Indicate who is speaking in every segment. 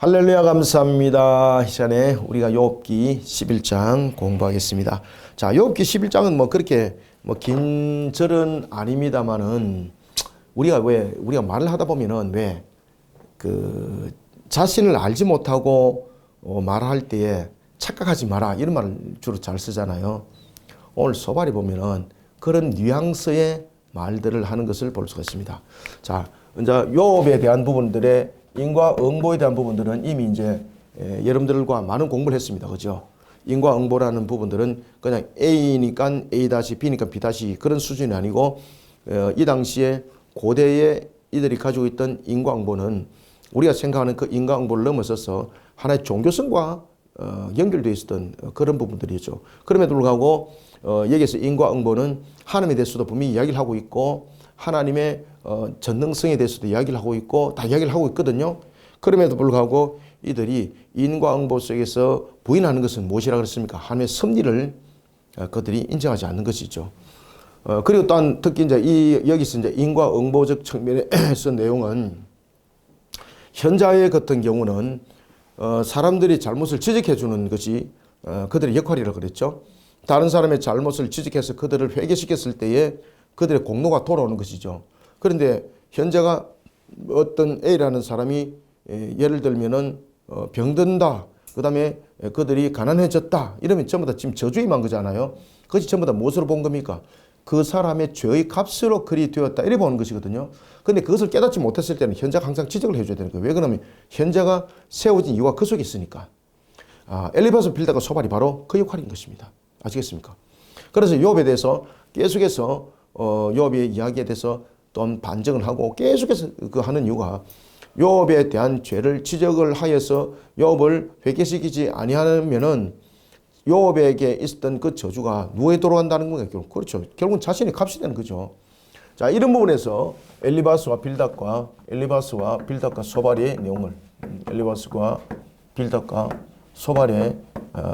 Speaker 1: 할렐루야 감사합니다. 이 시간에 우리가 욥기 11장 공부하겠습니다. 자, 욥기 11장은 뭐 그렇게 긴 절은 아닙니다만은 우리가 말을 하다 보면은 자신을 알지 못하고 말할 때에 착각하지 마라 이런 말을 주로 잘 쓰잖아요. 오늘 소발이 보면은 그런 뉘앙스의 말들을 하는 것을 볼 수가 있습니다. 자, 이제 욥에 대한 부분들의 인과응보에 대한 부분들은 이미 이제 여러분들과 많은 공부를 했습니다. 그죠? 인과응보라는 부분들은 그냥 A니까 A-B니까 B- 그런 수준이 아니고 이 당시에 고대에 이들이 가지고 있던 인과응보는 우리가 생각하는 그 인과응보를 넘어서서 하나의 종교성과 연결되어 있었던 그런 부분들이죠. 그럼에도 불구하고 여기서 인과응보는 하나님에 대해서도 분명히 이야기를 하고 있고 하나님의 전능성에 대해서도 이야기를 하고 있고 다 이야기를 하고 있거든요. 그럼에도 불구하고 이들이 인과응보 속에서 부인하는 것은 무엇이라 그랬습니까? 하나님의 섭리를 그들이 인정하지 않는 것이죠. 그리고 또한 특히 이제 여기서 이제 인과응보적 측면에서 내용은 현자의 같은 경우는 사람들이 잘못을 지적해 주는 것이 그들의 역할이라고 그랬죠. 다른 사람의 잘못을 지적해서 그들을 회개시켰을 때에 그들의 공로가 돌아오는 것이죠. 그런데 현재가 어떤 A라는 사람이 예를 들면은 병든다. 그 다음에 그들이 가난해졌다. 이러면 전부 다 지금 저주에 임한 거잖아요. 그것이 전부 다 무엇으로 본 겁니까? 그 사람의 죄의 값으로 그리 되었다. 이래 보는 것이거든요. 그런데 그것을 깨닫지 못했을 때는 현자가 항상 지적을 해줘야 되는 거예요. 왜 그러냐면 현자가 세워진 이유가 그 속에 있으니까. 엘리바스 빌다가 소발이 바로 그 역할인 것입니다. 아시겠습니까? 그래서 욥에 대해서 계속해서 욥의 이야기에 대해서 또 반증을 하고 계속해서 그 하는 이유가 욥에 대한 죄를 지적을 하여서 욥을 회개시키지 아니하면은 욥에게 있었던 그 저주가 누구에 돌아간다는 거예요. 그렇죠. 결국은 자신이 값이 되는 거죠. 자, 이런 부분에서 엘리바스와 빌닷과 소발의 내용을 엘리바스와 빌닷과 소발의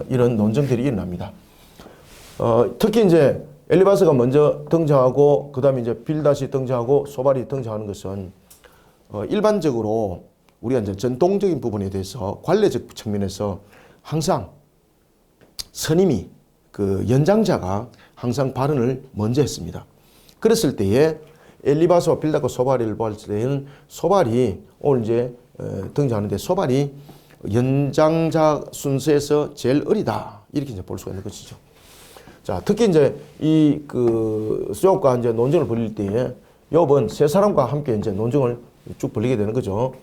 Speaker 1: 이런 논쟁들이 일어납니다. 특히 이제 엘리바스가 먼저 등장하고 그다음에 이제 빌닷이 등장하고 소발이 등장하는 것은 일반적으로 우리가 이제 전통적인 부분에 대해서 관례적 측면에서 항상 선임이 그 연장자가 항상 발언을 먼저 했습니다. 그랬을 때에 엘리바스와 빌닷과 소발을 볼 때에는 소발이 오늘 이제 등장하는데 소발이 연장자 순서에서 제일 어리다 이렇게 이제 볼 수가 있는 것이죠. 자, 특히 이제 욥과 이제 논쟁을 벌일 때에 욥은 세 사람과 함께 이제 논쟁을 쭉 벌이게 되는 거죠.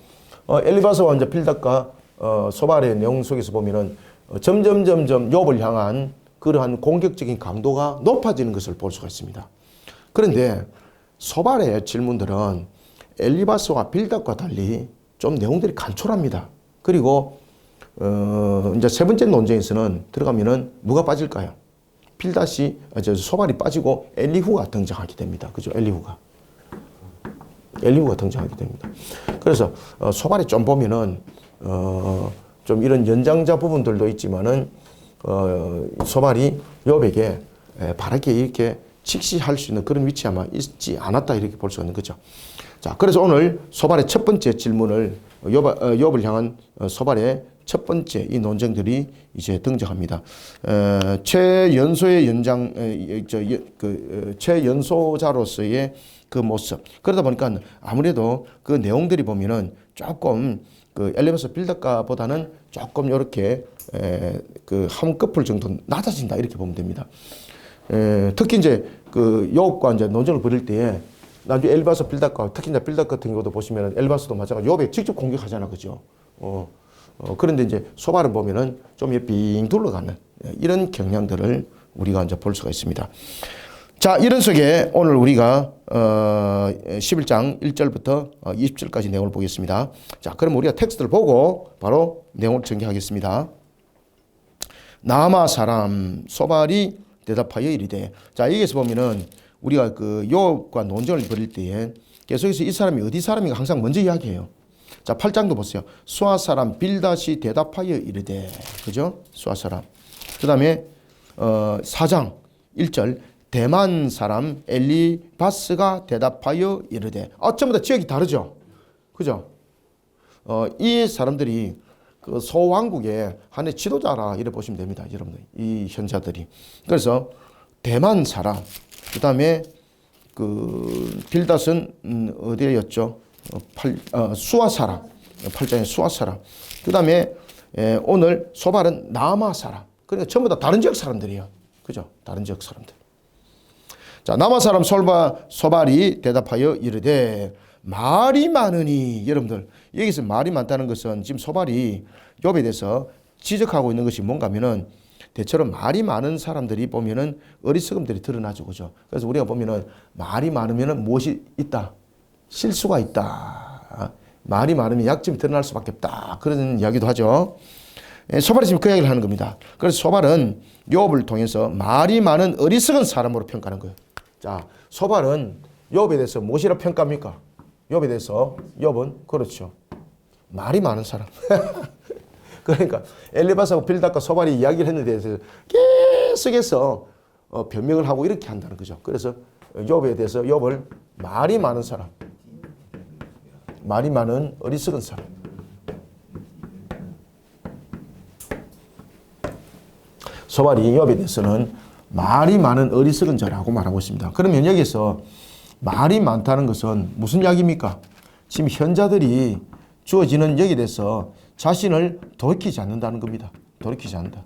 Speaker 1: 엘리바스와 이제 빌닷과 소발의 내용 속에서 보면은 점점 욥을 향한 그러한 공격적인 강도가 높아지는 것을 볼 수가 있습니다. 그런데 소발의 질문들은 엘리바스와 빌닷과 달리 좀 내용들이 간촐합니다. 그리고 이제 세 번째 논쟁에서는 들어가면은 누가 빠질까요? 소발이 빠지고 엘리후가 등장하게 됩니다. 그죠? 엘리후가 등장하게 됩니다. 그래서 소발이 좀 보면은 좀 이런 연장자 부분들도 있지만은 소발이 욥에게 바르게 이렇게 직시할 수 있는 그런 위치에 아마 있지 않았다 이렇게 볼 수 있는 거죠. 자, 그래서 오늘 소발의 첫 번째 질문을 욥을 향한 소발의 첫 번째 이 논쟁들이 이제 등장합니다. 최연소의 최연소자로서의 그 모습. 그러다 보니까 아무래도 그 내용들이 보면은 조금 그 엘리바스 빌닷과보다는 조금 이렇게 한 커플 정도 낮아진다 이렇게 보면 됩니다. 특히 이제 그 욥과 이제 논쟁을 벌일 때에 나중에 엘리바스 빌닷과 특히 이제 빌닷 같은 경우도 보시면은 엘리바스도 마찬가지로 욥에 직접 공격하잖아, 그죠? 그런데 이제 소발을 보면은 좀 빙 둘러가는 이런 경향들을 우리가 이제 볼 수가 있습니다. 자, 이런 속에 오늘 우리가 11장 1절부터 20절까지 내용을 보겠습니다. 자, 그럼 우리가 텍스트를 보고 바로 내용을 전개하겠습니다. 나아마 사람 소발이 대답하여 이르되. 자, 여기서 보면은 우리가 그 욥과 논쟁을 벌일 때에 계속해서 이 사람이 어디 사람인가 항상 먼저 이야기해요. 자, 8장도 보세요. 수아 사람 빌닷이 대답하여 이르되. 그죠? 수아 사람. 그 다음에 4장 1절 대만 사람 엘리바스가 대답하여 이르되. 전부 다 지역이 다르죠? 그죠? 이 사람들이 그 소왕국의 하나의 지도자라 이래 보시면 됩니다. 여러분들 이 현자들이. 그래서 대만 사람, 그 다음에 그 빌닷은 어디였죠? 수아 사람, 8장의 수아 사람. 그 다음에 오늘 소발은 남아 사람. 그러니까 전부 다 다른 지역 사람들이에요. 그죠? 다른 지역 사람들. 자, 남아 사람 소발이 대답하여 이르되 말이 많으니. 여러분들 여기서 말이 많다는 것은 지금 소발이 욥에 대해서 지적하고 있는 것이 뭔가 하면은 대체로 말이 많은 사람들이 보면은 어리석음들이 드러나죠. 그죠? 그래서 우리가 보면은 말이 많으면은 무엇이 있다? 실수가 있다. 말이 많으면 약점이 드러날 수밖에 없다. 그런 이야기도 하죠. 소발이 지금 그 이야기를 하는 겁니다. 그래서 소발은 욥을 통해서 말이 많은 어리석은 사람으로 평가하는 거예요. 자, 소발은 욥에 대해서 무엇이라 평가합니까? 욥에 대해서 욥은 그렇죠. 말이 많은 사람. 그러니까 엘리바스하고 빌닷과 소발이 이야기를 했는 데 대해서 계속해서 변명을 하고 이렇게 한다는 거죠. 그래서 욥에 대해서 욥을 말이 많은 사람, 말이 많은 어리석은 사람. 소발이 욥에 대해서는 말이 많은 어리석은 자라고 말하고 있습니다. 그러면 여기서 말이 많다는 것은 무슨 이야기입니까? 지금 현자들이 주어지는 여기에 대해서 자신을 돌이키지 않는다는 겁니다. 돌이키지 않는다.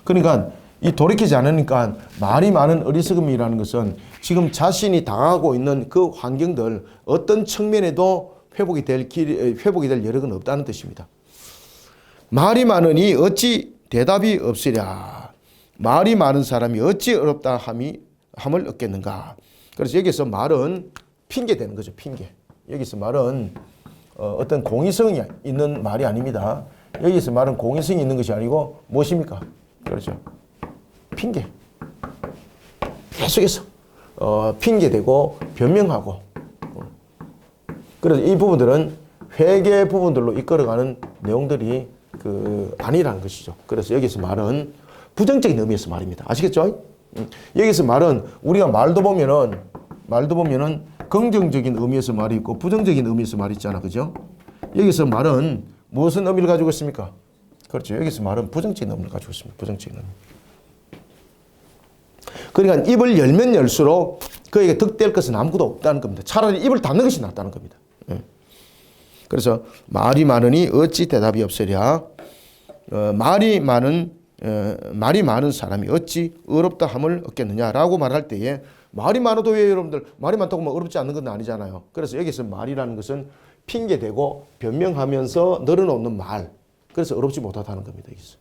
Speaker 1: 그러니까 이 돌이키지 않으니까 말이 많은 어리석음이라는 것은 지금 자신이 당하고 있는 그 환경들 어떤 측면에도 회복이 될 여력은 없다는 뜻입니다. 말이 많으니 어찌 대답이 없으랴. 말이 많은 사람이 어찌 어렵다 함을 얻겠는가. 그래서 여기서 말은 핑계 되는 거죠. 핑계. 여기서 말은 어떤 공의성이 있는 말이 아닙니다. 여기서 말은 공의성이 있는 것이 아니고 무엇입니까? 그렇죠. 핑계. 계속해서 핑계대고 변명하고. 그래서 이 부분들은 회개 부분들로 이끌어가는 내용들이 아니라는 것이죠. 그래서 여기서 말은 부정적인 의미에서 말입니다. 아시겠죠? 여기서 말은 우리가 말도 보면은 긍정적인 의미에서 말이 있고 부정적인 의미에서 말이 있잖아. 그죠? 여기서 말은 무슨 의미를 가지고 있습니까? 그렇죠. 여기서 말은 부정적인 의미를 가지고 있습니다. 부정적인 의미. 그러니까 입을 열면 열수록 그에게 득될 것은 아무것도 없다는 겁니다. 차라리 입을 닫는 것이 낫다는 겁니다. 그래서 말이 많으니 어찌 대답이 없으랴. 말이 많은 사람이 어찌 어렵다 함을 얻겠느냐라고 말할 때에 말이 많아도 왜 여러분들 말이 많다고 뭐 어렵지 않는 건 아니잖아요. 그래서 여기서 말이라는 것은 핑계대고 변명하면서 늘어놓는 말. 그래서 어렵지 못하다는 겁니다. 여기서.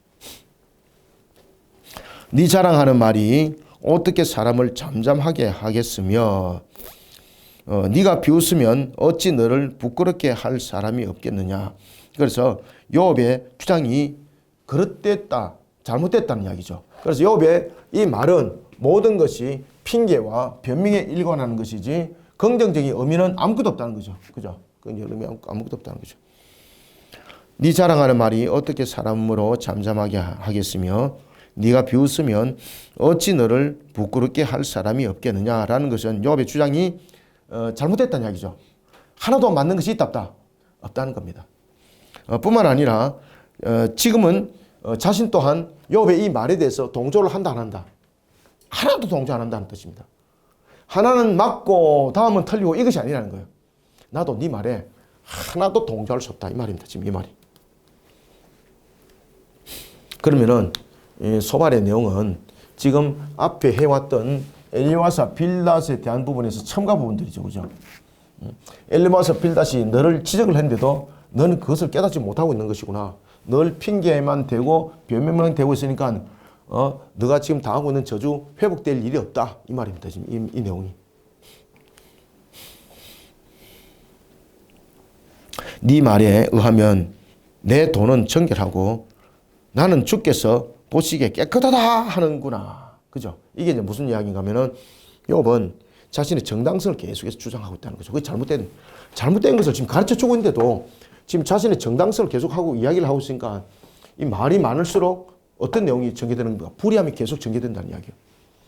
Speaker 1: 네 자랑하는 말이 어떻게 사람을 잠잠하게 하겠으며 네가 비웃으면 어찌 너를 부끄럽게 할 사람이 없겠느냐. 그래서 욥의 주장이 그릇됐다, 잘못됐다는 이야기죠. 그래서 욥의 이 말은 모든 것이 핑계와 변명에 일관하는 것이지 긍정적인 의미는 아무것도 없다는 거죠. 그죠? 긍정적인 의미 아무것도 없다는 거죠. 네 자랑하는 말이 어떻게 사람으로 잠잠하게 하겠으며 네가 비웃으면 어찌 너를 부끄럽게 할 사람이 없겠느냐라는 것은 욥의 주장이 잘못됐다는 이야기죠. 하나도 맞는 것이 있다 없다? 없다는 겁니다. 뿐만 아니라 지금은 자신 또한 욥의 이 말에 대해서 동조를 한다 안 한다? 하나도 동조 안 한다는 뜻입니다. 하나는 맞고 다음은 틀리고 이것이 아니라는 거예요. 나도 네 말에 하나도 동조할 수 없다 이 말입니다. 지금 이 말이. 그러면은 소발의 내용은 지금 앞에 해왔던 엘리바스와 빌닷에 대한 부분에서 첨가 부분들이죠. 그죠? 엘리바스와 빌닷이 너를 지적을 했는데도 너는 그것을 깨닫지 못하고 있는 것이구나. 늘 핑계만 대고 변명만 대고 있으니까 너가 지금 당하고 있는 저주 회복될 일이 없다. 이 말입니다. 지금 이 내용이. 네 말에 의하면 내 돈은 정결하고 나는 주께서 보시기에 깨끗하다 하는구나. 그죠? 이게 이제 무슨 이야기인가 하면은 욥은 자신의 정당성을 계속해서 주장하고 있다는 거죠. 그게 잘못된 것을 지금 가르쳐 주고 있는데도 지금 자신의 정당성을 계속하고 이야기를 하고 있으니까 이 말이 많을수록 어떤 내용이 전개되는 건가? 불의함이 계속 전개된다는 이야기예요.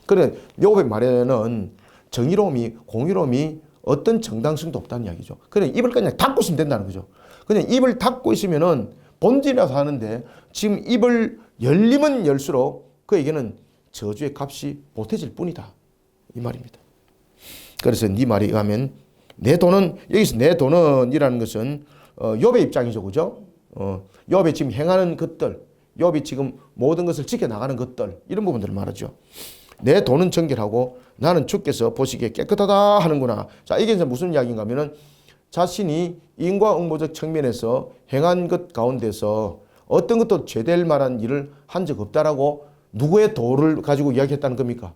Speaker 1: 그래 욥의 말에는 정의로움이 공의로움이 어떤 정당성도 없다는 이야기죠. 그냥 입을 그냥 닫고 있으면 된다는 거죠. 그냥 입을 닫고 있으면은 본질이라서 하는데 지금 입을 열리면 열수록 그에게는 저주의 값이 보태질 뿐이다. 이 말입니다. 그래서 네 말에 의하면 내 돈은 여기서 내 돈은 이라는 것은 욥의 입장이죠. 그죠? 욥이 지금 행하는 것들, 욥이 지금 모든 것을 지켜나가는 것들 이런 부분들을 말하죠. 내 돈은 정결하고 나는 주께서 보시기에 깨끗하다 하는구나. 자, 이게 이제 무슨 이야기인가 하면은 자신이 인과응보적 측면에서 행한 것 가운데서 어떤 것도 죄될 만한 일을 한 적 없다라고 누구의 도를 가지고 이야기했다는 겁니까?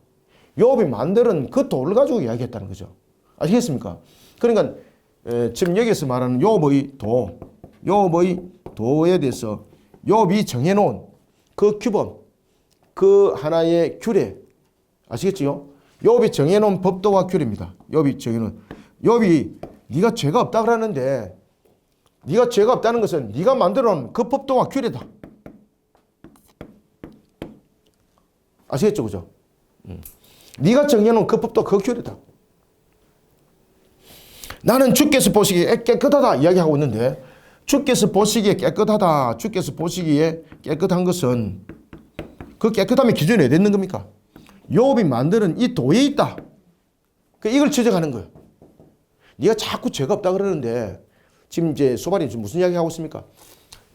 Speaker 1: 욥이 만드는 그 도를 가지고 이야기했다는 거죠. 아시겠습니까? 그러니까 지금 여기서 말하는 욥의 도, 욥의 도에 대해서 욥이 정해놓은 그 규범, 그 하나의 규례, 아시겠지요? 욥이 정해놓은 법도와 규례입니다. 욥이 정해놓은. 욥이 네가 죄가 없다 그러는데 네가 죄가 없다는 것은 네가 만들어놓은 그 법도와 규례다. 아시겠죠? 그죠? 네가 정해놓은 그 법도 그 규례다. 나는 주께서 보시기에 깨끗하다 이야기하고 있는데 주께서 보시기에 깨끗하다. 주께서 보시기에 깨끗한 것은 그 깨끗함의 기준이 어디 있는 겁니까? 욥이 만드는 이 도에 있다. 이걸 지적하는 거예요. 네가 자꾸 죄가 없다 그러는데 지금 이제 소발이 지금 무슨 이야기 하고 있습니까?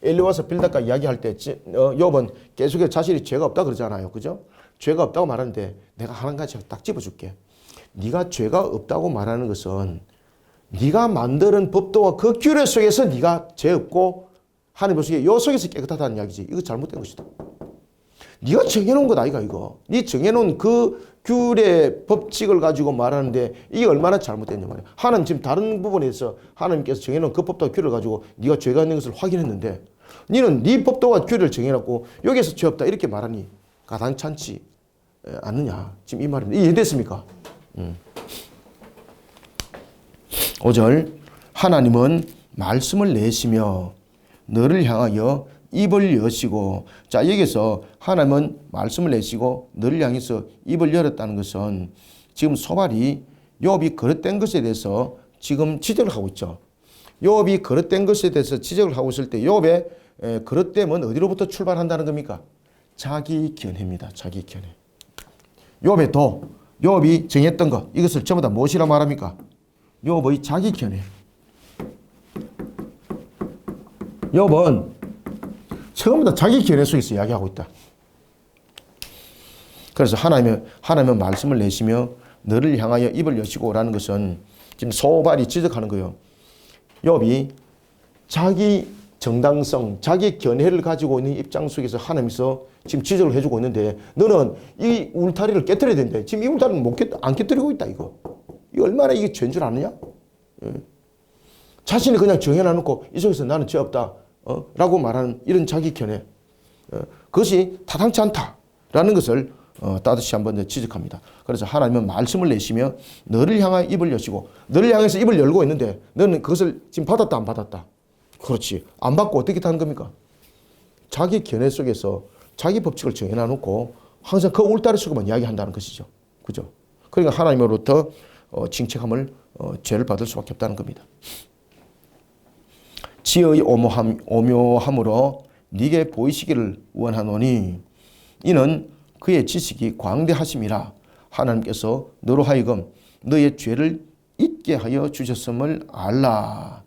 Speaker 1: 엘리와서 빌닷과 이야기할 때 욥은 계속해서 자신이 죄가 없다 그러잖아요. 그죠? 죄가 없다고 말하는데 내가 한 가지 딱 집어줄게. 네가 죄가 없다고 말하는 것은 네가 만드는 법도와 그 규례 속에서 네가 죄 없고 하나님 보시기에 요 속에서 깨끗하다는 이야기지. 이거 잘못된 것이다. 네가 정해놓은 것 아이가 이거. 네 정해놓은 그 규례 법칙을 가지고 말하는데 이게 얼마나 잘못됐냐 말이야. 하나님 지금 다른 부분에서 하나님께서 정해놓은 그 법도와 규례를 가지고 네가 죄가 있는 것을 확인했는데 너는 네 법도와 규례를 정해놓고 여기에서 죄 없다 이렇게 말하니 가당찮지 않느냐. 지금 이 말입니다. 이해됐습니까? 5절 하나님은 말씀을 내시며 너를 향하여 입을 여시고. 자, 여기서 하나님은 말씀을 내시고 너를 향해서 입을 열었다는 것은 지금 소발이 욥이 거릇된 것에 대해서 지금 지적을 하고 있죠. 욥이 거릇된 것에 대해서 지적을 하고 있을 때 욥의 거릇됨은 어디로부터 출발한다는 겁니까? 자기 견해입니다. 자기 견해. 욥의 도, 욥이 정했던 것 이것을 전부 다 무엇이라고 말합니까? 욥의 자기 견해. 욥은 처음부터 다 자기 견해 속에서 이야기하고 있다. 그래서 하나님은 말씀을 내시며 너를 향하여 입을 여시고라는 것은 지금 소발이 지적하는 거예요. 욥이 자기 정당성, 자기 견해를 가지고 있는 입장 속에서 하나님께서 지금 지적을 해주고 있는데 너는 이 울타리를 깨뜨려야 된대. 지금 이 울타리는 안 깨뜨리고 있다 이거. 이 얼마나 이게 죄인 줄 아느냐? 자신이 그냥 정해놔놓고 이 속에서 나는 죄 없다 라고 말하는 이런 자기 견해, 그것이 타당치 않다라는 것을 따뜻이 한번 지적합니다. 그래서 하나님은 말씀을 내시며 너를 향하여 입을 여시고. 너를 향해서 입을 열고 있는데 너는 그것을 지금 받았다 안 받았다? 그렇지. 안 받고 어떻게 하는 겁니까? 자기 견해 속에서 자기 법칙을 정해놔놓고 항상 그 울타리 속에만 이야기한다는 것이죠. 그죠? 그러니까 하나님으로부터 징책함을 죄를 받을 수밖에 없다는 겁니다. 지혜의 오묘함으로 네게 보이시기를 원하노니 이는 그의 지식이 광대하심이라 하나님께서 너로 하여금 너의 죄를 잊게 하여 주셨음을 알라.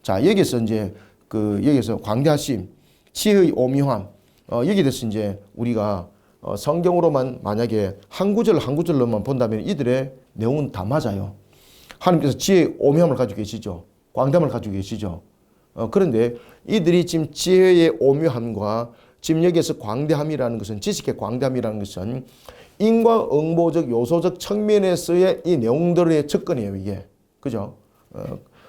Speaker 1: 자, 여기서 이제 여기서 광대하심, 지혜의 오묘함, 여기에 대해서 이제 우리가 성경으로만 만약에 한 구절 한 구절로만 본다면 이들의 내용은 다 맞아요. 하나님께서 지혜의 오묘함을 가지고 계시죠. 광대함을 가지고 계시죠. 그런데 이들이 지금 지혜의 오묘함과 지금 여기에서 광대함이라는 것은, 지식의 광대함이라는 것은 인과응보적 요소적 측면에서의 이 내용들의 접근이에요, 이게. 그죠?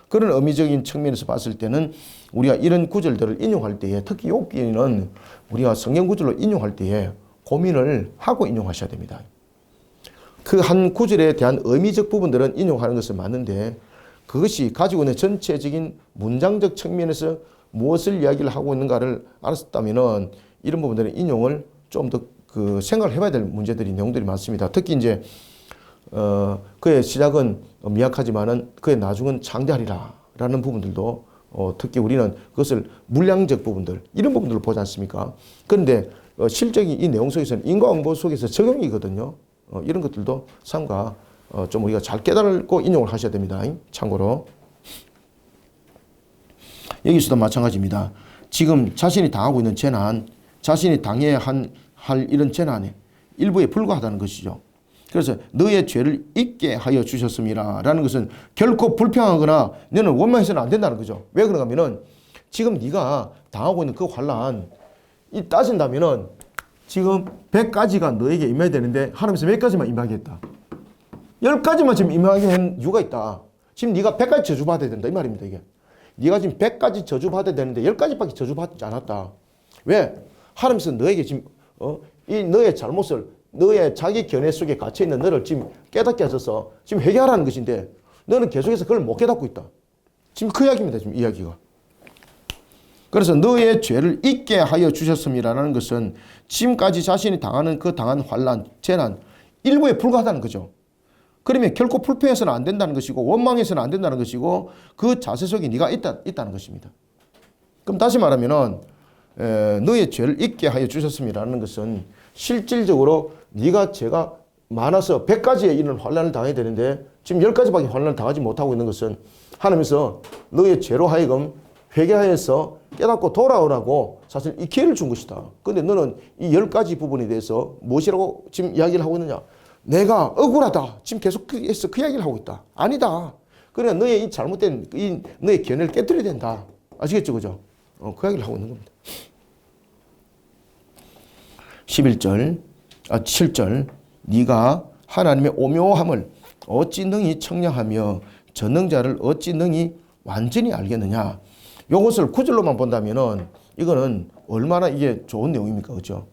Speaker 1: 그런 의미적인 측면에서 봤을 때는 우리가 이런 구절들을 인용할 때에, 특히 욥기는 우리가 성경 구절로 인용할 때에 고민을 하고 인용하셔야 됩니다. 그 한 구절에 대한 의미적 부분들은 인용하는 것은 맞는데 그것이 가지고 있는 전체적인 문장적 측면에서 무엇을 이야기를 하고 있는가를 알았다면은 이런 부분들은 인용을 좀 더 생각을 해봐야 될 문제들이, 내용들이 많습니다. 특히 이제 그의 시작은 미약하지만은 그의 나중은 장대하리라 라는 부분들도 특히 우리는 그것을 물량적 부분들 이런 부분들을 보지 않습니까? 그런데 실적인 이 내용 속에서는 인과응보 속에서 적용이거든요. 이런 것들도 삼가 좀 우리가 잘 깨달고 인용을 하셔야 됩니다. 참고로 여기서도 마찬가지입니다. 지금 자신이 당하고 있는 재난, 자신이 당해야 할 이런 재난에 일부에 불과하다는 것이죠. 그래서 너의 죄를 잊게 하여 주셨습니다 라는 것은 결코 불평하거나 너는 원망해서는 안 된다는 거죠. 왜 그런가 하면은 지금 네가 당하고 있는 그 환란 이 따진다면은 지금 100가지가 너에게 임해야 되는데 하나님께서 몇 가지만 임하겠다. 10가지만 지금 임하게 한 이유가 있다. 지금 네가 100가지 저주받아야 된다 이 말입니다. 이게 네가 지금 100가지 저주받아야 되는데 10가지밖에 저주받지 않았다. 왜? 하나님께서 너에게 지금 이 너의 잘못을 너의 자기 견해 속에 갇혀있는 너를 지금 깨닫게 하셔서 지금 회개하라는 것인데 너는 계속해서 그걸 못 깨닫고 있다. 지금 그 이야기입니다. 지금 이야기가. 그래서 너의 죄를 잊게 하여 주셨습니다라는 것은 지금까지 자신이 당하는 그 당한 환란, 재난 일부에 불과하다는 거죠. 그러면 결코 불평해서는 안 된다는 것이고 원망해서는 안 된다는 것이고 그 자세 속에 네가 있다는 것입니다. 그럼 다시 말하면은 너의 죄를 잊게 하여 주셨습니다라는 것은 실질적으로 네가 죄가 많아서 100가지에 이르는 환난을 당해야 되는데 지금 10가지밖에 환난을 당하지 못하고 있는 것은 하나님께서 너의 죄로 하여금 회개하여서 깨닫고 돌아오라고 사실 이 기회를 준 것이다. 그런데 너는 이 10가지 부분에 대해서 무엇이라고 지금 이야기를 하고 있느냐? 내가 억울하다. 지금 계속해서 그 이야기를 하고 있다. 아니다. 그러니까 너의 이 잘못된 너의 견해를 깨뜨려야 된다. 아시겠죠? 그죠? 그 이야기를 하고 있는 겁니다. 7절 네가 하나님의 오묘함을 어찌 능히 청량하며 전능자를 어찌 능히 완전히 알겠느냐. 이것을 9절로만 본다면은 이거는 얼마나 이게 좋은 내용입니까? 그렇죠?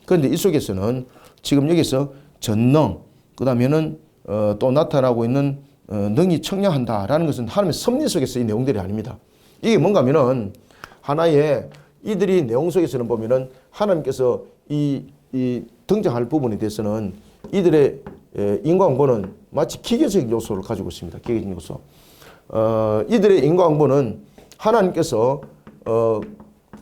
Speaker 1: 그런데 이 속에서는 지금 여기서 전능 그 다음에는 또 나타나고 있는 능히 청량한다라는 것은 하나님의 섭리 속에서 이 내용들이 아닙니다. 이게 뭔가 하면은 하나의 이들이 내용 속에서는 보면은 하나님께서 이 등장할 부분에 대해서는 이들의 인과응보는 마치 기계적 요소를 가지고 있습니다. 기계적 요소. 이들의 인과응보는 하나님께서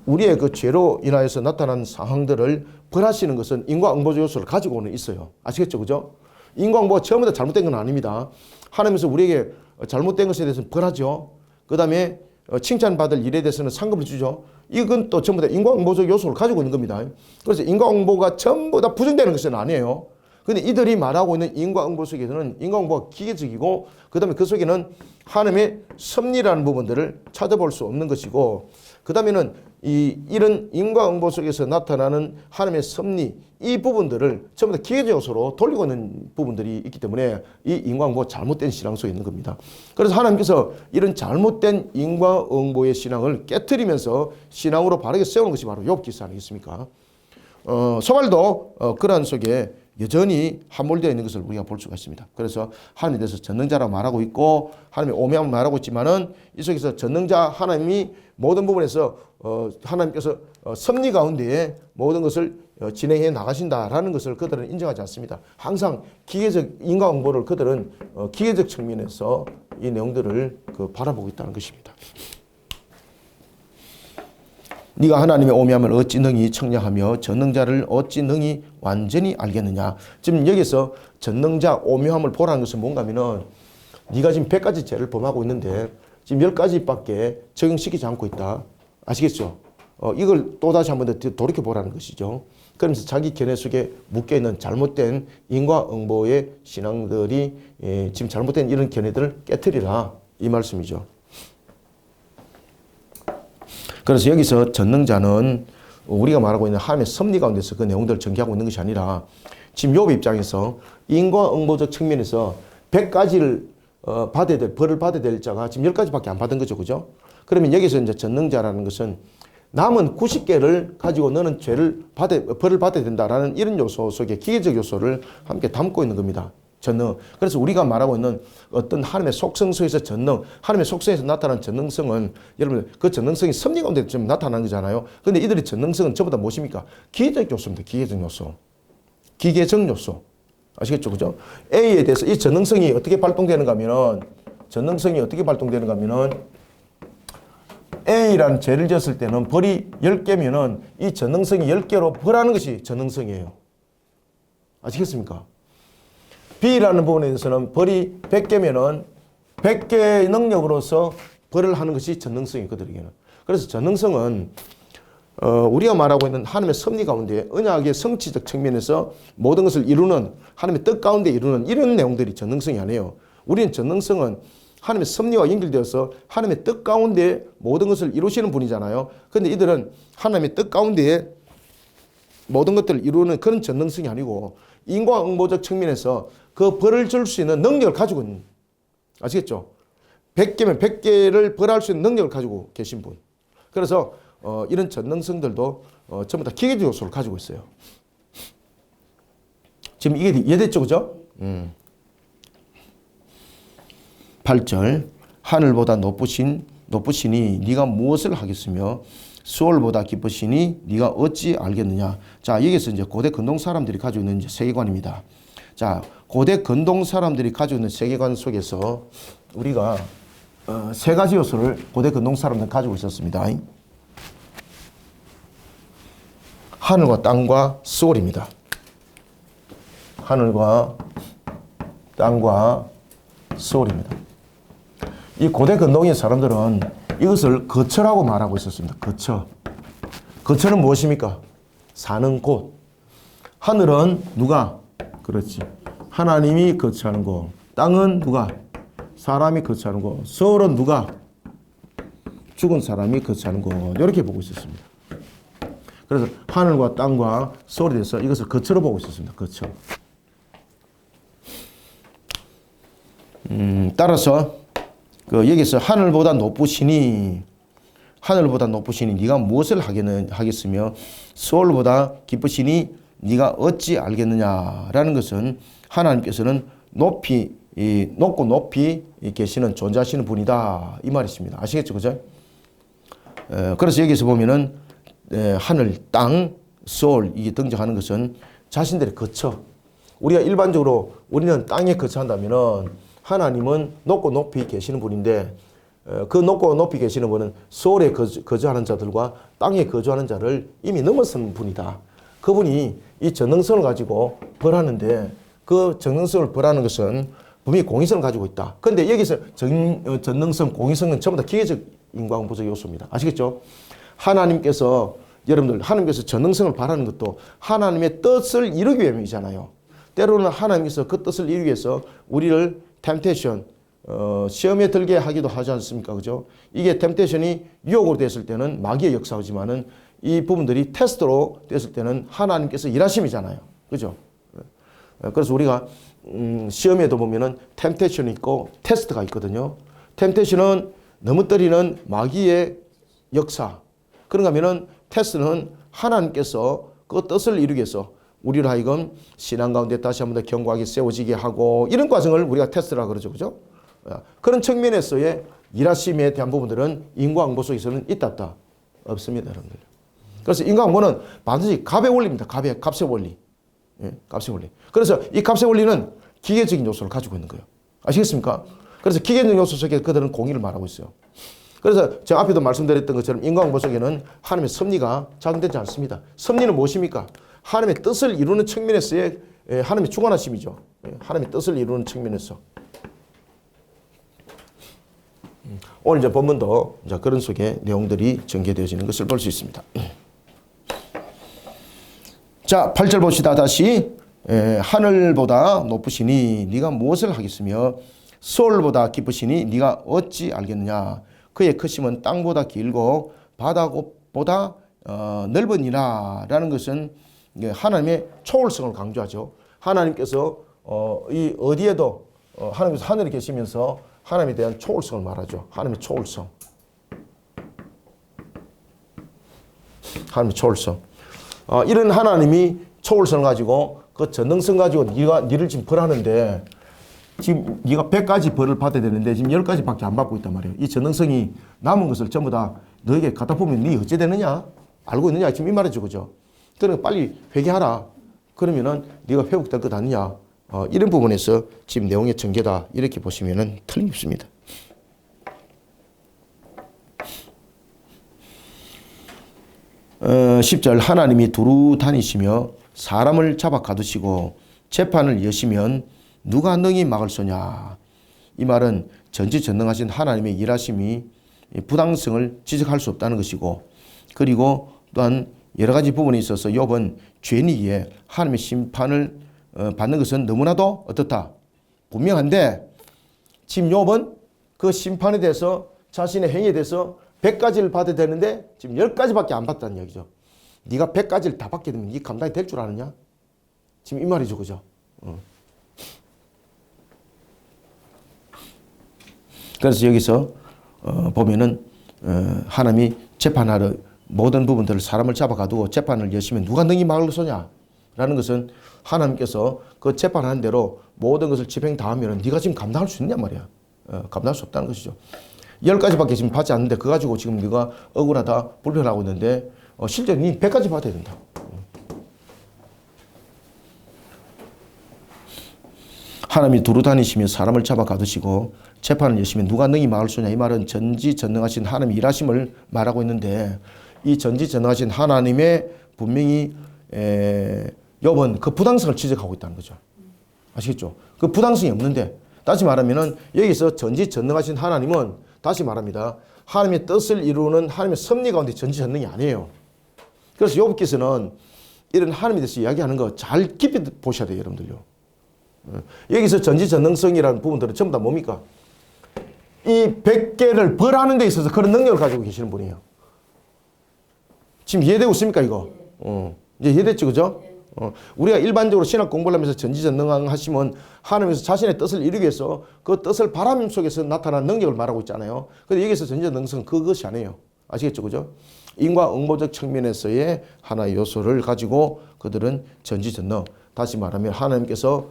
Speaker 1: 우리의 그 죄로 인하여서 나타난 상황들을 벌하시는 것은 인과응보적 요소를 가지고는 있어요. 아시겠죠? 그죠? 인과응보가 처음부터 잘못된 건 아닙니다. 하나님께서 우리에게 잘못된 것에 대해서는 벌하죠. 그 다음에 칭찬받을 일에 대해서는 상급을 주죠. 이건 또 전부 다 인과응보적 요소를 가지고 있는 겁니다. 그래서 인과응보가 전부 다 부정되는 것은 아니에요. 근데 이들이 말하고 있는 인과응보 속에서는 인과응보가 기계적이고 그 다음에 그 속에는 하나님의 섭리라는 부분들을 찾아볼 수 없는 것이고 그 다음에는 이런 인과응보 속에서 나타나는 하나님의 섭리 이 부분들을 전부 다 기계적 요소로 돌리고 있는 부분들이 있기 때문에 이 인과응보가 잘못된 신앙 속에 있는 겁니다. 그래서 하나님께서 이런 잘못된 인과응보의 신앙을 깨트리면서 신앙으로 바르게 세우는 것이 바로 욥기서 아니겠습니까? 소발도 그러한 속에 여전히 함몰되어 있는 것을 우리가 볼 수가 있습니다. 그래서 하나님에 대해서 전능자라고 말하고 있고 하나님의 오묘함을 말하고 있지만은 이 속에서 전능자 하나님이 모든 부분에서 하나님께서 섭리 가운데에 모든 것을 진행해 나가신다라는 것을 그들은 인정하지 않습니다. 항상 기계적 인과응보를 그들은 기계적 측면에서 이 내용들을 바라보고 있다는 것입니다. 네가 하나님의 오묘함을 어찌 능히 청량하며 전능자를 어찌 능히 완전히 알겠느냐. 지금 여기서 전능자 오묘함을 보라는 것은 뭔가 하면은 네가 지금 100가지 죄를 범하고 있는데 지금 10가지밖에 적용시키지 않고 있다. 아시겠죠? 이걸 또다시 한번 더 돌이켜 보라는 것이죠. 그러면서 자기 견해 속에 묶여있는 잘못된 인과응보의 신앙들이 지금 잘못된 이런 견해들을 깨트리라 이 말씀이죠. 그래서 여기서 전능자는 우리가 말하고 있는 하나님의 섭리 가운데서 그 내용들을 전개하고 있는 것이 아니라 지금 욥의 입장에서 인과응보적 측면에서 100가지를 받아야 될 벌을 받아야 될 자가 지금 10가지밖에 안 받은 거죠. 그죠? 그러면 여기서 이제 전능자라는 것은 남은 90개를 가지고 너는 벌을 받아야 된다라는 이런 요소 속에 기계적 요소를 함께 담고 있는 겁니다. 전능. 그래서 우리가 말하고 있는 어떤 하나님의 속성 속에서 전능, 하나님의 속성에서 나타난 전능성은 여러분 그 전능성이 섭리 가운데 좀 나타난 거잖아요. 그런데 이들의 전능성은 전부 다 무엇입니까? 기계적 요소입니다. 기계적 요소. 기계적 요소. 아시겠죠? 그죠? A에 대해서 이 전능성이 어떻게 발동되는가 하면은, A라는 죄를 지었을 때는 벌이 10개면은 이 전능성이 10개로 벌하는 것이 전능성이에요. 아시겠습니까? B라는 부분에 대해서는 벌이 100개면은 100개의 능력으로서 벌을 하는 것이 전능성이거든요. 그래서 전능성은 우리가 말하고 있는 하나님의 섭리 가운데 언약의 성취적 측면에서 모든 것을 이루는 하나님의 뜻 가운데 이루는 이런 내용들이 전능성이 아니에요. 우리는 전능성은 하나님의 섭리와 연결되어서 하나님의 뜻 가운데 모든 것을 이루시는 분이잖아요. 그런데 이들은 하나님의 뜻 가운데에 모든 것들을 이루는 그런 전능성이 아니고 인과응보적 측면에서 그 벌을 줄 수 있는 능력을 가지고 있는, 아시겠죠? 100개면 100개를 벌할 수 있는 능력을 가지고 계신 분. 그래서 이런 전능성들도 전부 다 기계적 요소를 가지고 있어요. 지금 이게 이해됐죠? 그죠? 8절 하늘보다 높으시니 네가 무엇을 하겠으며 수월보다 깊으시니 네가 어찌 알겠느냐. 자, 여기서 이제 고대 근동 사람들이 가지고 있는 이제 세계관입니다. 자, 고대 근동 사람들이 가지고 있는 세계관 속에서 우리가 세 가지 요소를 고대 근동 사람들은 가지고 있었습니다. 하늘과 땅과 수월입니다. 하늘과 땅과 수월입니다. 이 고대 근동의 사람들은 이것을 거처라고 말하고 있었습니다. 거처. 거처는 무엇입니까? 사는 곳. 하늘은 누가? 그렇지. 하나님이 거처하는 곳. 땅은 누가? 사람이 거처하는 곳. 수월은 누가? 죽은 사람이 거처하는 곳. 이렇게 보고 있었습니다. 그래서 하늘과 땅과 수월에 대해서 이것을 거처로 보고 있었습니다. 거처. 따라서 여기서 하늘보다 높으시니 네가 무엇을 하겠으며 수월보다 깊으시니 네가 어찌 알겠느냐라는 것은 하나님께서는 높고 높이 계시는 존재하시는 분이다 이 말이십니다. 아시겠죠? 그죠? 그래서 여기서 보면은 하늘, 땅, 수월 이게 등장하는 것은 자신들의 거처. 우리가 일반적으로 우리는 땅에 거처한다면은 하나님은 높고 높이 계시는 분인데 그 높고 높이 계시는 분은 수월에 거주하는 자들과 땅에 거주하는 자를 이미 넘어선 분이다. 그분이 이 전능성을 가지고 벌하는데 그 전능성을 벌하는 것은 분명히 공의성을 가지고 있다. 그런데 여기서 전능성, 공의성은 전부 다 기계적 인과응보적 요소입니다. 아시겠죠? 하나님께서 전능성을 바라는 것도 하나님의 뜻을 이루기 위함이잖아요. 때로는 하나님께서 그 뜻을 이루기 위해서 우리를 템테이션, 시험에 들게 하기도 하지 않습니까? 그죠? 이게 템테이션이 유혹으로 됐을 때는 마귀의 역사지만은 이 부분들이 테스트로 됐을 때는 하나님께서 일하심이잖아요. 그죠? 그래서 우리가 시험에도 보면은 템테이션이 있고 테스트가 있거든요. 템테이션은 넘어뜨리는 마귀의 역사. 그런가 하면은 테스트는 하나님께서 그 뜻을 이루기 위해서 우리를 하여금 신앙 가운데 다시 한번 더 견고하게 세워지게 하고 이런 과정을 우리가 테스트라고 그러죠. 그죠? 그런 측면에서의 일하심에 대한 부분들은 인과응보 속에서는 있다 없다? 없습니다. 여러분들. 그래서 인과응보는 반드시 값의 원리입니다. 값의 원리. 값의 원리. 그래서 이 값의 원리는 기계적인 요소를 가지고 있는 거예요. 아시겠습니까? 그래서 기계적 요소 속에 그들은 공의를 말하고 있어요. 그래서 제가 앞에도 말씀드렸던 것처럼 인과응보 속에는 하나님의 섭리가 작용되지 않습니다. 섭리는 무엇입니까? 하나님의 뜻을 이루는 측면에서의 하나님의 주관하심이죠. 하나님의 뜻을 이루는 측면에서. 오늘 이제 본문도 그런 속에 내용들이 전개되어지는 것을 볼 수 있습니다. 자, 8절 봅시다. 다시. 하늘보다 높으시니 네가 무엇을 하겠으며 수월보다 깊으시니 네가 어찌 알겠느냐. 그의 크심은 땅보다 길고 바다보다 넓으니라 라는 것은 하나님의 초월성을 강조하죠. 하나님께서 어디에도 하나님께서 하늘에 계시면서 하나님에 대한 초월성을 말하죠. 하나님의 초월성. 하나님의 초월성. 이런 하나님이 초월성을 가지고 그 전능성 가지고 니를 지금 벌하는데 지금 네가 100가지 벌을 받아야 되는데 지금 10가지밖에 안 받고 있단 말이에요. 이 전능성이 남은 것을 전부 다 너에게 갖다 보면 네 어찌 되느냐? 알고 있느냐? 지금 이 말이죠. 그죠? 그러니까 빨리 회개하라. 그러면은 네가 회복될 것 아니냐? 이런 부분에서 지금 내용의 전개다 이렇게 보시면은 틀림없습니다. 어, 10절 하나님이 두루 다니시며 사람을 잡아 가두시고 재판을 여시면 누가 능히 막을 소냐. 이 말은 전지전능하신 하나님의 일하심이 부당성을 지적할 수 없다는 것이고, 그리고 또한 여러 가지 부분에 있어서 욥은 죄인이기에 하나님의 심판을 받는 것은 너무나도 어떻다? 분명한데, 지금 욥은 그 심판에 대해서 자신의 행위에 대해서 100가지를 받아야 되는데 지금 10가지밖에 안 받다는 얘기죠. 네가 100가지를 다 받게 되면 네 감당이 될 줄 아느냐? 지금 이 말이죠. 그죠? 그래서 여기서 보면은 하나님이 재판하러 모든 부분들을 사람을 잡아가두고 재판을 여시면 누가 능히 막을 소냐? 라는 것은 하나님께서 그 재판하는 대로 모든 것을 집행 다 하면 네가 지금 감당할 수 있냐 말이야. 감당할 수 없다는 것이죠. 10가지밖에 지금 받지 않는데 그거 가지고 지금 네가 억울하다 불편하고 있는데 실제로 네 100가지 받아야 된다. 하나님이 두루 다니시며 사람을 잡아 가두시고 재판을 여시면 누가 능히 막을 수냐. 이 말은 전지전능하신 하나님의 일하심을 말하고 있는데, 이 전지전능하신 하나님의 분명히 욥은 그 부당성을 지적하고 있다는 거죠. 아시겠죠? 그 부당성이 없는데, 다시 말하면은 여기서 전지전능하신 하나님은 다시 말합니다. 하나님의 뜻을 이루는 하나님의 섭리 가운데 전지전능이 아니에요. 그래서 욥기서는 이런 하나님에 대해서 이야기하는 거 잘 깊이 보셔야 돼요, 여러분들요. 여기서 전지전능성이라는 부분들은 전부 다 뭡니까? 이 100개를 벌하는 데 있어서 그런 능력을 가지고 계시는 분이에요. 지금 이해되고 있습니까, 이거? 이제 이해됐죠, 그죠? 우리가 일반적으로 신학 공부를 하면서 전지전능하시면 하나님께서 자신의 뜻을 이루기 위해서 그 뜻을 바람 속에서 나타난 능력을 말하고 있잖아요. 근데 여기서 전지전능성은 그것이 아니에요. 아시겠죠, 그죠? 인과응보적 측면에서의 하나의 요소를 가지고 그들은 전지전능. 다시 말하면 하나님께서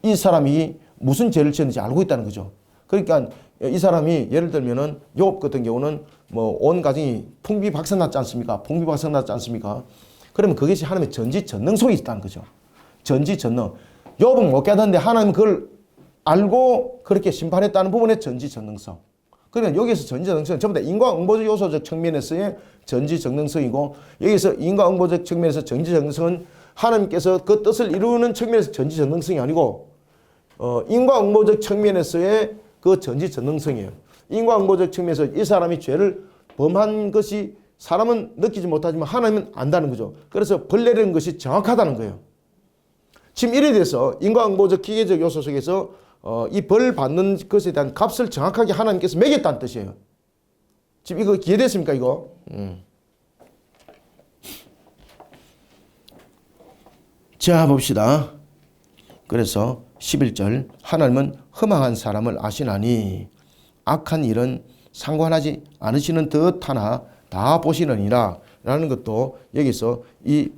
Speaker 1: 이 사람이 무슨 죄를 지었는지 알고 있다는 거죠. 그러니까 이 사람이 예를 들면은 욥 같은 경우는 뭐 온 가정이 풍비박산났지 않습니까? 풍비박산났지 않습니까? 그러면 그것이 하나님의 전지전능성이 있다는 거죠. 전지전능. 욥은 못 깨닫는데 하나님은 그걸 알고 그렇게 심판했다는 부분의 전지전능성. 그러니까 여기서 전지전능성은 전부 다 인과응보적 요소적 측면에서의 전지전능성이고, 여기서 인과응보적 측면에서 전지전능성은 하나님께서 그 뜻을 이루는 측면에서 전지전능성이 아니고 인과응보적 측면에서의 그 전지전능성이에요. 인과응보적 측면에서 이 사람이 죄를 범한 것이 사람은 느끼지 못하지만 하나님은 안다는 거죠. 그래서 벌 내리는 것이 정확하다는 거예요. 지금 이래 돼서 인과응보적 기계적 요소 속에서 이 벌 받는 것에 대한 값을 정확하게 하나님께서 매겼다는 뜻이에요. 지금 이거 이해됐습니까, 이거? 자, 봅시다. 그래서 11절 하나님은 허망한 사람을 아시나니 악한 일은 상관하지 않으시는 듯 하나 다 보시느니라 라는 것도 여기서 이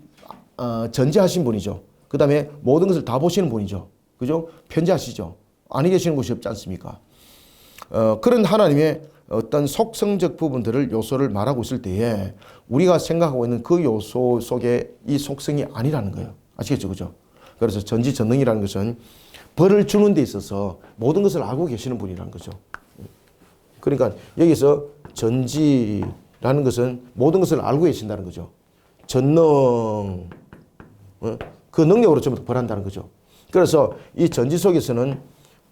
Speaker 1: 전제하신 분이죠. 그 다음에 모든 것을 다 보시는 분이죠. 그죠? 편지하시죠. 아니 계시는 곳이 없지 않습니까? 그런 하나님의 어떤 속성적 부분들을 요소를 말하고 있을 때에 우리가 생각하고 있는 그 요소 속에 이 속성이 아니라는 거예요. 아시겠죠? 그죠? 그래서 전지전능이라는 것은 벌을 주는 데 있어서 모든 것을 알고 계시는 분이라는 거죠. 그러니까 여기서 전지라는 것은 모든 것을 알고 계신다는 거죠. 전능, 그 능력으로 전부 벌한다는 거죠. 그래서 이 전지 속에서는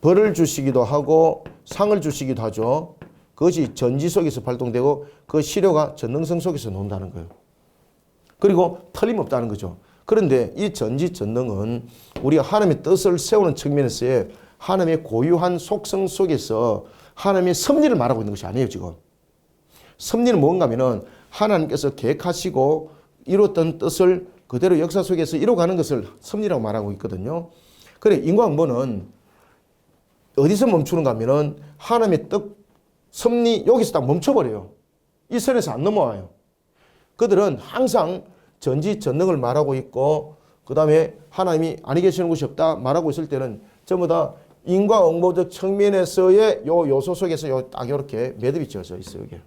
Speaker 1: 벌을 주시기도 하고 상을 주시기도 하죠. 그것이 전지 속에서 발동되고 그 시료가 전능성 속에서 논다는 거예요. 그리고 틀림없다는 거죠. 그런데 이 전지전능은 우리가 하나님의 뜻을 세우는 측면에서의 하나님의 고유한 속성 속에서 하나님의 섭리를 말하고 있는 것이 아니에요, 지금. 섭리는 뭔가 하면은 하나님께서 계획하시고 이뤘던 뜻을 그대로 역사 속에서 이뤄가는 것을 섭리라고 말하고 있거든요. 그래, 인과응보는 어디서 멈추는가 하면은 하나님의 뜻, 섭리, 여기서 딱 멈춰버려요. 이 선에서 안 넘어와요. 그들은 항상 전지전능을 말하고 있고, 그 다음에 하나님이 아니 계시는 곳이 없다 말하고 있을 때는 전부 다 인과응보적 측면에서의 요 요소 속에서 딱 이렇게 매듭이 지어져 있어요. 여기.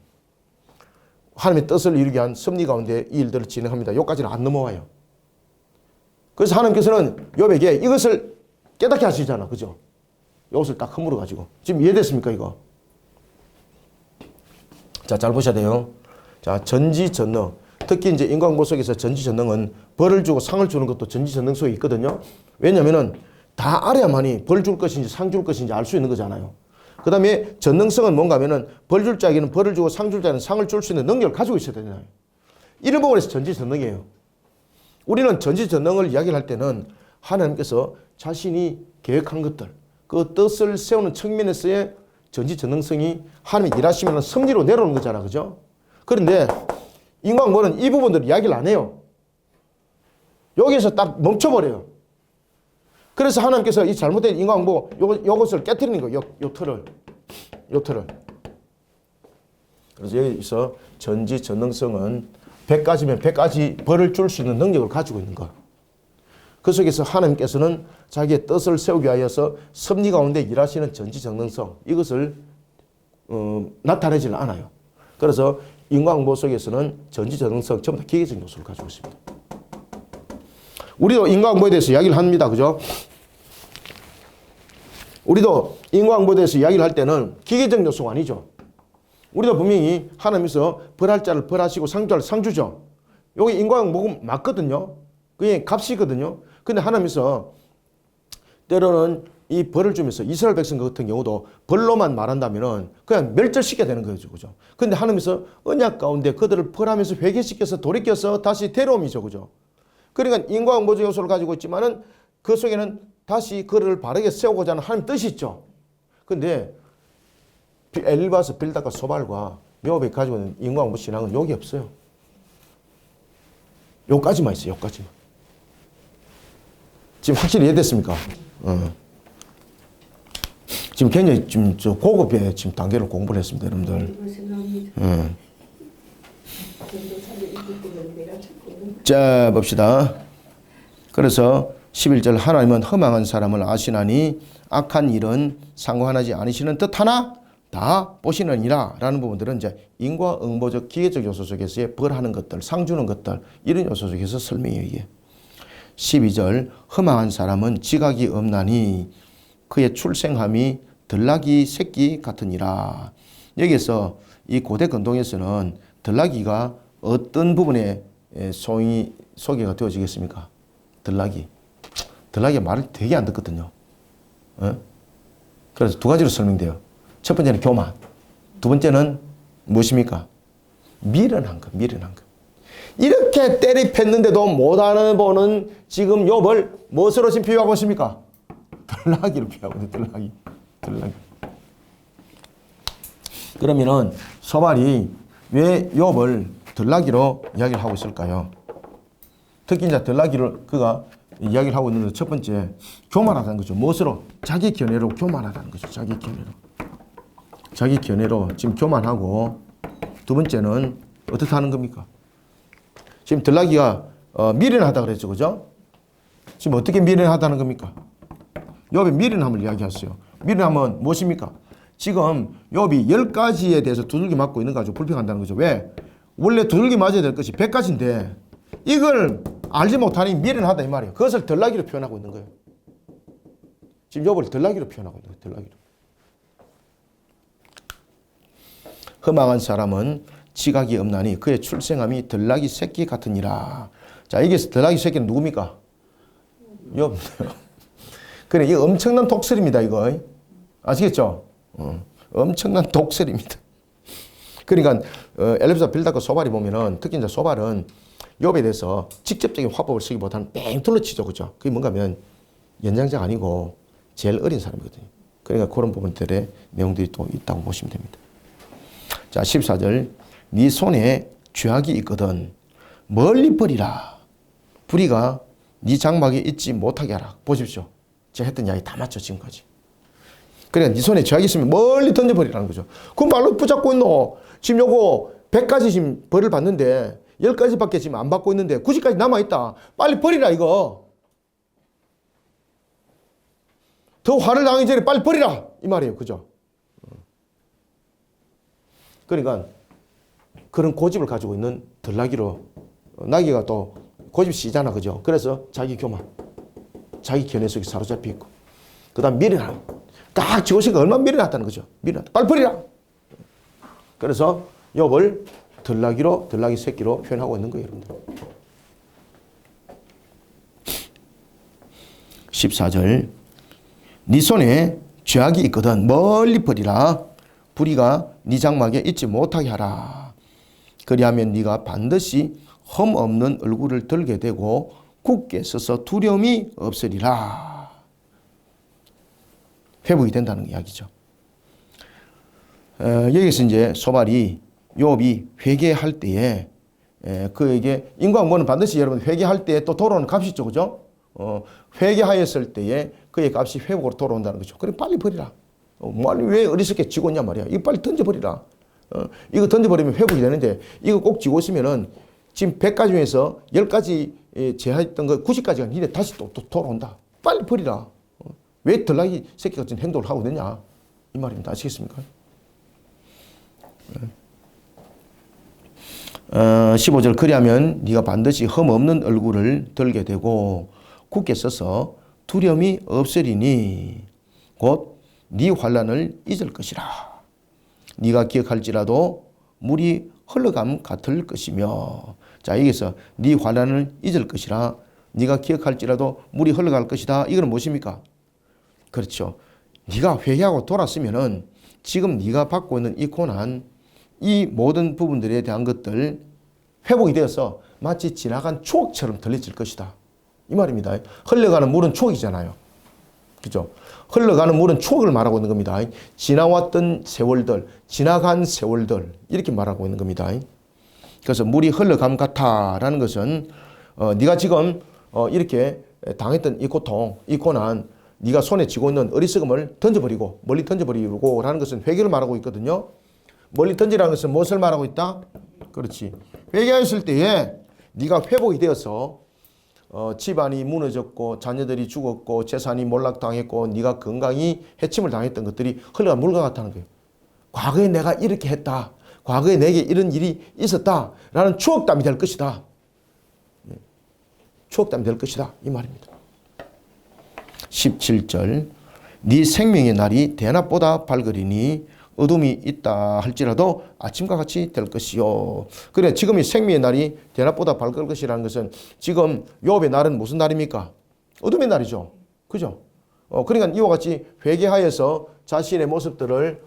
Speaker 1: 하나님의 뜻을 이루기 위한 섭리 가운데 이 일들을 진행합니다. 여기까지는 안 넘어와요. 그래서 하나님께서는 욥에게 이것을 깨닫게 하시잖아. 그죠? 이것을 딱 허물어 가지고. 지금 이해됐습니까, 이거? 자, 잘 보셔야 돼요. 자, 전지전능. 특히 이제 인과응보 속에서 전지전능은 벌을 주고 상을 주는 것도 전지전능 속에 있거든요. 왜냐면은 다 알아야만이 벌 줄 것인지 상 줄 것인지 알 수 있는 거잖아요. 그 다음에 전능성은 뭔가 하면은 벌 줄 자에게는 벌을 주고 상 줄 자에는 상을 줄 수 있는 능력을 가지고 있어야 되잖아요. 이런 부분에서 전지전능이에요. 우리는 전지전능을 이야기를 할 때는 하나님께서 자신이 계획한 것들, 그 뜻을 세우는 측면에서의 전지전능성이 하나님의 일하시면 섭리로 내려오는 거잖아. 그죠? 그런데 인과응보는 이 부분들을 이야기를 안 해요. 여기에서 딱 멈춰버려요. 그래서 하나님께서 이 잘못된 인과응보 요것을 깨트리는 거예요. 요 틀을. 그래서 여기서 전지전능성은 100가지면 100가지 벌을 줄 수 있는 능력을 가지고 있는 거. 그 속에서 하나님께서는 자기의 뜻을 세우기 위하여서 섭리 가운데 일하시는 전지전능성, 이것을 나타내지는 않아요. 그래서 인과응보 속에서는 전지전능성 전부 다 기계적 요소를 가지고 있습니다. 우리도 인과응보에 대해서 이야기를 합니다. 그죠? 우리도 인과응보에 대해서 이야기를 할 때는 기계적 요소가 아니죠. 우리도 분명히 하나님께서 벌할 자를 벌하시고 상주할 상주죠. 여기 인과응보가 맞거든요. 그게 값이거든요. 근데 하나님께서 때로는 이 벌을 주면서 이스라엘 백성 같은 경우도 벌로만 말한다면은 그냥 멸절시켜야 되는 거죠. 그죠? 근데 하나님께서 언약 가운데 그들을 벌하면서 회개시켜서 돌이켜서 다시 데려옴이죠. 그죠? 그러니까 인과응보적 요소를 가지고 있지만은 그 속에는 다시 그를 바르게 세우고자 하는 하나님 뜻이 있죠. 근데 엘바스, 빌닷과 소발과 묘업이 가지고 있는 인과응보 신앙은 여기 없어요. 요까지만 있어요. 요까지만. 지금 확실히 이해됐습니까? 지금 굉장히 지금 저 고급의 지금 단계로 공부를 했습니다, 여러분들. 자, 봅시다. 그래서 11절 하나님은 허망한 사람을 아시나니 악한 일은 상관하지 않으시는 듯하나 다 보시느니라 라는 부분들은 이제 인과응보적 기계적 요소 속에서의 벌하는 것들, 상 주는 것들, 이런 요소 속에서 설명해요. 이게 12절 허망한 사람은 지각이 없나니 그의 출생함이 들나귀 새끼 같으니라. 여기서 이 고대 근동에서는 들나귀가 어떤 부분에 소개가 되어지겠습니까? 들나귀가 말을 되게 안 듣거든요. 그래서 두 가지로 설명돼요. 첫 번째는 교만, 두 번째는 무엇입니까? 미련한 것. 이렇게 때리 팼는데도 못하는 분은 지금 욥을 무엇으로 지금 비유하고 있습니까? 들나귀로 비유하고 있는 들나귀. 그러면은 소발이 왜 욥을 들나귀로 이야기를 하고 있을까요? 특히 이제 들나귀를 그가 이야기를 하고 있는 첫 번째 교만하다는 거죠. 무엇으로? 자기 견해로 교만하다는 거죠. 자기 견해로 지금 교만하고, 두 번째는 어떻게 하는 겁니까? 지금 들나귀가 미련하다 그랬죠. 그죠? 지금 어떻게 미련하다는 겁니까? 욥이 미련함을 이야기했어요. 미련함은 무엇입니까? 지금 욥이 10가지에 대해서 두들기 맞고 있는 거 가지고 불평한다는 거죠. 왜? 원래 두들기 맞아야 될 것이 100가지인데 이걸 알지 못하니 미련하다 이 말이에요. 그것을 들나귀로 표현하고 있는 거예요. 지금 욥을 들나귀로 표현하고 있는 거예요. 들나귀로. 허망한 사람은 지각이 없나니 그의 출생함이 들나귀 새끼 같으니라. 자, 여기서 들나귀 새끼는 누굽니까? 욥. 그래, 이거 엄청난 독설입니다, 이거. 아시겠죠? 엄청난 독설입니다. 그러니까 엘리베이터 빌닷과 소발이 보면은 특히 이제 소발은 욥에 대해서 직접적인 화법을 쓰기보다는 뺑툴로 치죠, 그죠? 그게 뭔가 하면 연장자가 아니고 제일 어린 사람이거든요. 그러니까 그런 부분들의 내용들이 또 있다고 보시면 됩니다. 자, 14절. 네 손에 쥐약이 있거든 멀리 버리라. 불의가 네 장막에 있지 못하게 하라. 보십시오. 제가 했던 이야기 다 맞죠, 지금까지. 그러니까 네 손에 쥐약이 있으면 멀리 던져버리라는 거죠. 그럼 말로 붙잡고 있노? 지금 요거 100가지 지금 벌을 받는데 10가지밖에 지금 안 받고 있는데 90가지 남아있다. 빨리 버리라, 이거. 더 화를 당하기 전에 빨리 버리라, 이 말이에요. 그죠? 그러니까 그런 고집을 가지고 있는 들나귀로, 나귀가 또 고집이 시잖아. 그죠? 그래서 자기 교만, 자기 견해 속에 사로잡혀 있고, 그 다음 미련함. 딱 지고 있으니까 얼마나 미련하다는 거죠. 미련하다. 빨리 버리라. 그래서 욥을 들나귀 새끼로 표현하고 있는 거예요, 여러분들. 14절. 네 손에 죄악이 있거든 멀리 버리라. 불의가 네 장막에 있지 못하게 하라. 그리하면 네가 반드시 흠 없는 얼굴을 들게 되고 굳게 서서 두려움이 없으리라. 회복이 된다는 이야기죠. 여기서 이제 소발이 욥이 회개할 때에 그에게 인과응보는 반드시 여러분 회개할 때에 또 돌아오는 값이 있죠, 그죠? 회개하였을 때에 그의 값이 회복으로 돌아온다는 거죠. 그래 빨리 버리라. 왜 어리석게 쥐고 있냐 말이야. 이거 빨리 던져버리라. 이거 던져버리면 회복이 되는데 이거 꼭 쥐고 있으면은 지금 100가지 중에서 10가지 제하했던 거 90가지가 니네 다시 또 돌아온다. 빨리 버리라. 왜 들나귀 새끼 같은 행동을 하고 있느냐. 이 말입니다. 아시겠습니까? 15절. 그리하면 네가 반드시 흠 없는 얼굴을 들게 되고 굳게 서서 두려움이 없으리니 곧 네 환난을 잊을 것이라. 네가 기억할지라도 물이 흘러감 같을 것이며. 자, 여기서 네 환난을 잊을 것이라. 네가 기억할지라도 물이 흘러갈 것이다. 이거는 무엇입니까? 그렇죠. 네가 회개하고 돌았으면은 지금 네가 받고 있는 이 고난, 이 모든 부분들에 대한 것들 회복이 되어서 마치 지나간 추억처럼 들려질 것이다. 이 말입니다. 흘러가는 물은 추억이잖아요. 그죠? 흘러가는 물은 추억을 말하고 있는 겁니다. 지나왔던 세월들, 지나간 세월들 이렇게 말하고 있는 겁니다. 그래서 물이 흘러감 같아라는 것은 네가 지금 이렇게 당했던 이 고통, 이 고난, 네가 손에 쥐고 있는 어리석음을 던져버리고 멀리 던져버리고 라는 것은 회개를 말하고 있거든요. 멀리 던지라는 것은 무엇을 말하고 있다? 그렇지. 회개했을 때에 네가 회복이 되어서 집안이 무너졌고 자녀들이 죽었고 재산이 몰락당했고 네가 건강이 해침을 당했던 것들이 흘러간 물과 같다는 거예요. 과거에 내가 이렇게 했다. 과거에 내게 이런 일이 있었다. 라는 추억담이 될 것이다. 추억담이 될 것이다. 이 말입니다. 17절. 네 생명의 날이 대낮보다 밝으리니 어둠이 있다 할지라도 아침과 같이 될 것이요. 그래, 지금 이 생명의 날이 대낮보다 밝을 것이라는 것은 지금 욥의 날은 무슨 날입니까? 어둠의 날이죠. 그죠? 그러니까 이와 같이 회개하여서 자신의 모습을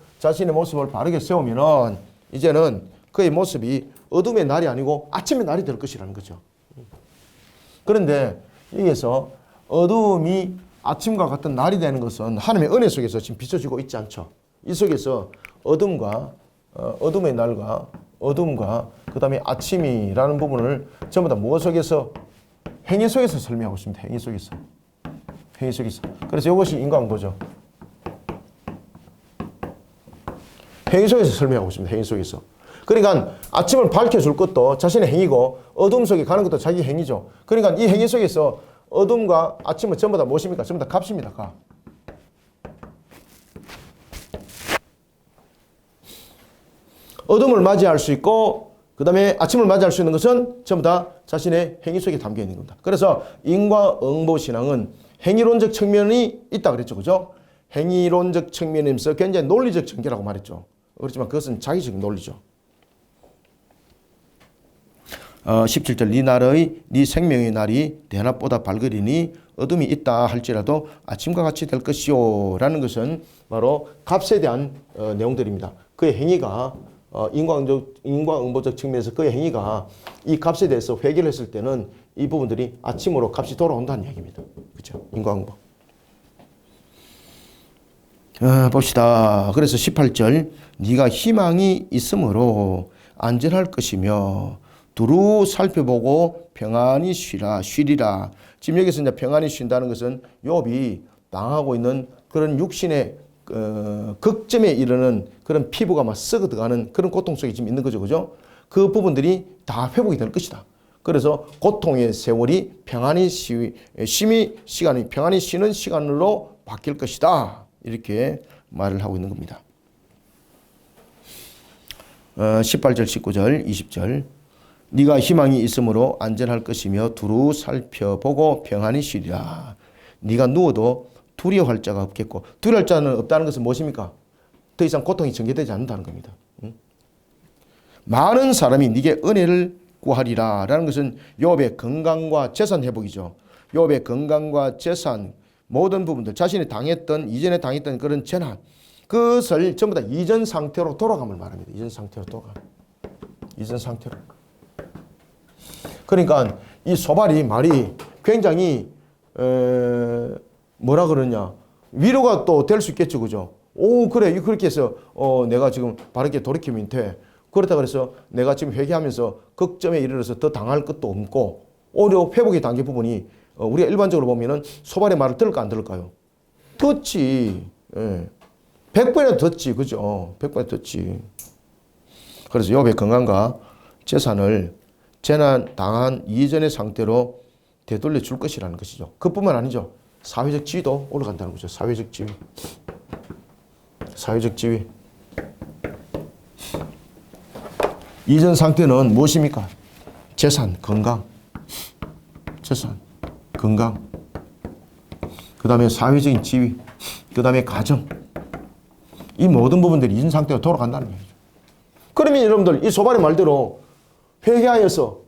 Speaker 1: 바르게 세우면은 이제는 그의 모습이 어둠의 날이 아니고 아침의 날이 될 것이라는 거죠. 그런데 여기에서 어둠이 아침과 같은 날이 되는 것은 하나님의 은혜 속에서 지금 비춰지고 있지 않죠. 이 속에서 어둠의 날과 어둠과 그 다음에 아침이라는 부분을 전부 다 무엇 속에서? 행위 속에서 설명하고 있습니다. 행위 속에서. 그래서 이것이 인과응보죠. 행위 속에서 설명하고 있습니다. 행위 속에서. 그러니까 아침을 밝혀줄 것도 자신의 행위고 어둠 속에 가는 것도 자기 행위죠. 그러니까 이 행위 속에서 어둠과 아침은 전부 다 무엇입니까? 전부 다 값입니다. 값. 어둠을 맞이할 수 있고 그 다음에 아침을 맞이할 수 있는 것은 전부 다 자신의 행위 속에 담겨 있는 겁니다. 그래서 인과응보 신앙은 행위론적 측면이 있다 그랬죠. 그죠? 행위론적 측면이면서 굉장히 논리적 전개라고 말했죠. 그렇지만 그것은 자기적인 논리죠. 17절. 네 생명의 날이 대낮보다 밝으리니 어둠이 있다 할지라도 아침과 같이 될 것이요 라는 것은 바로 값에 대한 내용들입니다. 그의 행위가 인과응보적 측면에서 그의 행위가 이 값에 대해서 회개를 했을 때는 이 부분들이 아침으로 값이 돌아온다는 얘기입니다. 그렇죠? 인과응보. 봅시다. 그래서 18절. 네가 희망이 있으므로 안전할 것이며 두루 살펴보고 평안히 쉬리라. 지금 여기서 이제 평안히 쉰다는 것은 욥이 당하고 있는 그런 육신의 극점에 이르는 그런 피부가 막 썩어 들어가는 그런 고통 속에 지금 있는 거죠. 그죠? 그 부분들이 다 회복이 될 것이다. 그래서 고통의 세월이 평안히 평안히 쉬는 시간으로 바뀔 것이다. 이렇게 말을 하고 있는 겁니다. 18절, 19절, 20절. 네가 희망이 있으므로 안전할 것이며 두루 살펴보고 평안히 쉬리라. 네가 누워도 두려워할 자가 없겠고, 두려워할 자는 없다는 것은 무엇입니까? 더 이상 고통이 전개되지 않는다는 겁니다. 많은 사람이 네게 은혜를 구하리라 라는 것은 욥의 건강과 재산 회복이죠. 욥의 건강과 재산, 모든 부분들, 자신이 당했던, 이전에 당했던 그런 재난, 그것을 전부 다 이전 상태로 돌아감을 말합니다. 이전 상태로 돌아감. 이전 상태로. 그러니까 이 소발이 말이 굉장히 뭐라 그러냐, 위로가 또 될 수 있겠죠, 그죠? 오, 그래, 그렇게 해서 내가 지금 바르게 돌이키면 돼. 그렇다 그래서 내가 지금 회개하면서 극점에 이르러서 더 당할 것도 없고, 오히려 회복의 단계 부분이 우리가 일반적으로 보면은 소발의 말을 들을까 안 들을까요? 듣지. 예. 100번이나 듣지, 그죠? 100번이나 듣지. 그래서 욥의 건강과 재산을 재난 당한 이전의 상태로 되돌려 줄 것이라는 것이죠. 그뿐만 아니죠. 사회적 지위도 올라간다는 거죠. 사회적 지위. 사회적 지위. 이전 상태는 무엇입니까? 재산, 건강. 재산, 건강. 그 다음에 사회적인 지위. 그 다음에 가정. 이 모든 부분들이 이전 상태로 돌아간다는 거죠. 그러면 여러분들 이 소발의 말대로 회개하여서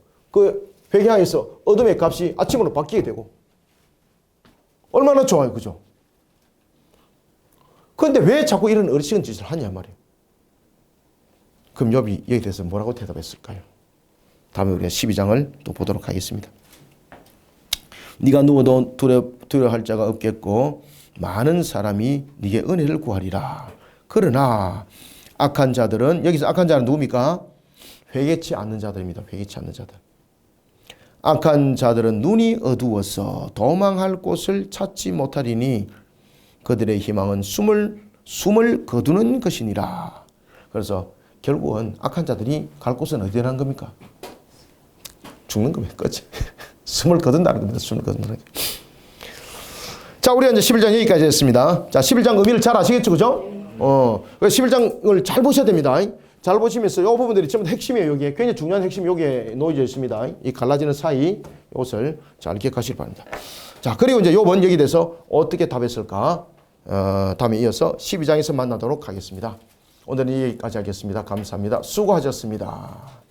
Speaker 1: 어둠의 값이 아침으로 바뀌게 되고 얼마나 좋아요, 그죠? 그런데 왜 자꾸 이런 어리석은 짓을 하냐 말이에요. 그럼 욥이 여기에 대해서 뭐라고 대답했을까요? 다음에 우리가 12장을 또 보도록 하겠습니다. 네가 누워도 두려워할 자가 없겠고 많은 사람이 네게 은혜를 구하리라. 그러나 악한 자들은, 여기서 악한 자는 누굽니까? 회개치 않는 자들입니다. 회개치 않는 자들. 악한 자들은 눈이 어두워서 도망할 곳을 찾지 못하리니 그들의 희망은 숨을 거두는 것이니라. 그래서 결국은 악한 자들이 갈 곳은 어디라는 겁니까? 죽는 겁니다. 그렇지? 숨을 거둔다는 겁니다. 숨을 거둔다는 겁니다. 자, 우리가 이제 11장 여기까지 했습니다. 자, 11장 의미를 잘 아시겠죠? 그죠? 11장을 잘 보셔야 됩니다. 잘 보시면서 이 부분들이 전부 핵심이에요. 여기에 굉장히 중요한 핵심이 여기에 놓여져 있습니다. 이 갈라지는 사이 이것을 잘 기억하시기 바랍니다. 자, 그리고 이제 욥은 여기 대해서 어떻게 답했을까? 다음에 이어서 12장에서 만나도록 하겠습니다. 오늘은 여기까지 하겠습니다. 감사합니다. 수고하셨습니다.